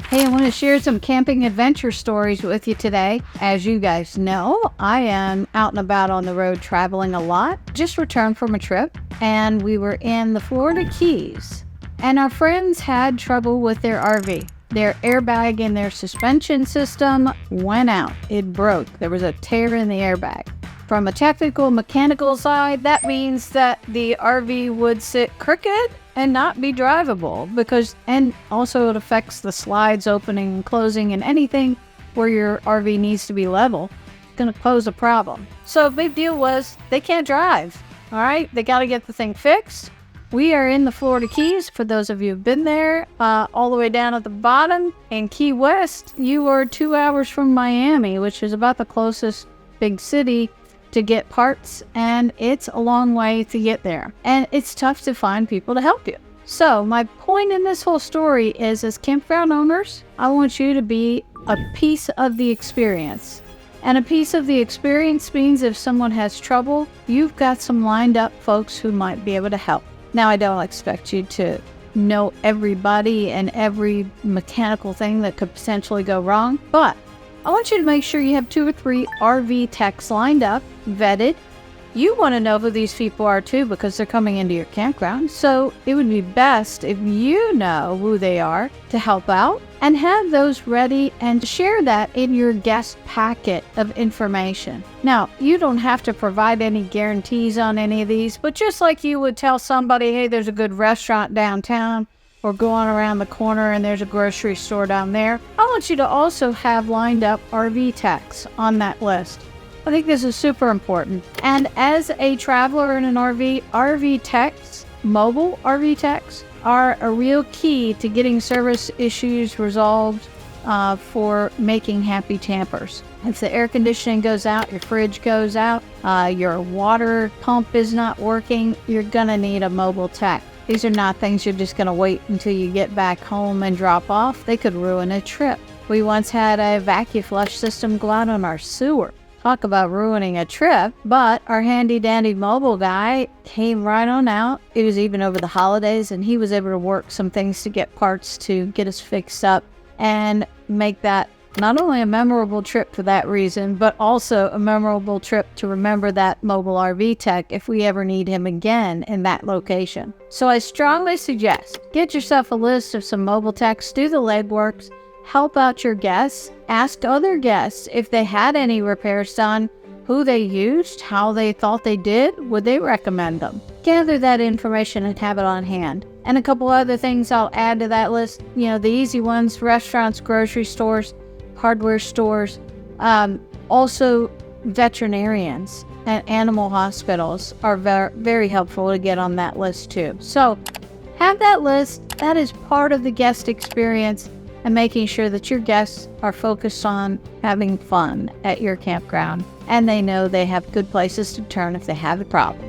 Hey, I want to share some camping adventure stories with you today. As you guys know, I am out and about on the road traveling a lot. Just returned from a trip, and we were in the Florida Keys. And our friends had trouble with their RV. Their airbag in their suspension system went out. It broke. There was a tear in the airbag. From a technical mechanical side, that means that the RV would sit crooked and not be drivable and also it affects the slides opening and closing, and anything where your RV needs to be level. It's going to pose a problem. So big deal was they can't drive. All right, they got to get the thing fixed. We are in the Florida Keys. For those of you who've been there, all the way down at the bottom in Key West, you are 2 hours from Miami, which is about the closest big city to get parts, and it's a long way to get there. And it's tough to find people to help you. So my point in this whole story is, as campground owners, I want you to be a piece of the experience. And a piece of the experience means if someone has trouble, you've got some lined up folks who might be able to help. Now, I don't expect you to know everybody and every mechanical thing that could potentially go wrong, but I want you to make sure you have 2 or 3 RV techs lined up, vetted. You want to know who these people are too, because they're coming into your campground. So it would be best if you know who they are to help out, and have those ready and share that in your guest packet of information. Now, you don't have to provide any guarantees on any of these, but just like you would tell somebody, hey, there's a good restaurant downtown, or going around the corner and there's a grocery store down there, I want you to also have lined up RV techs on that list. I think this is super important. And as a traveler in an RV techs, mobile RV techs, are a real key to getting service issues resolved for making happy campers. If the air conditioning goes out, your fridge goes out, your water pump is not working, you're gonna need a mobile tech. These are not things you're just going to wait until you get back home and drop off. They could ruin a trip. We once had a vacuum flush system go out on our sewer. Talk about ruining a trip, but our handy dandy mobile guy came right on out. It was even over the holidays, and he was able to work some things to get parts to get us fixed up and make that not only a memorable trip for that reason, but also a memorable trip to remember that mobile RV tech if we ever need him again in that location. So I strongly suggest get yourself a list of some mobile techs, do the legwork, help out your guests, ask other guests if they had any repairs done, who they used, how they thought they did, would they recommend them. Gather that information and have it on hand. And a couple other things I'll add to that list, the easy ones: restaurants, grocery stores, hardware stores, also veterinarians and animal hospitals are very helpful to get on that list too. So have that list. That is part of the guest experience, and making sure that your guests are focused on having fun at your campground, and they know they have good places to turn if they have a problem.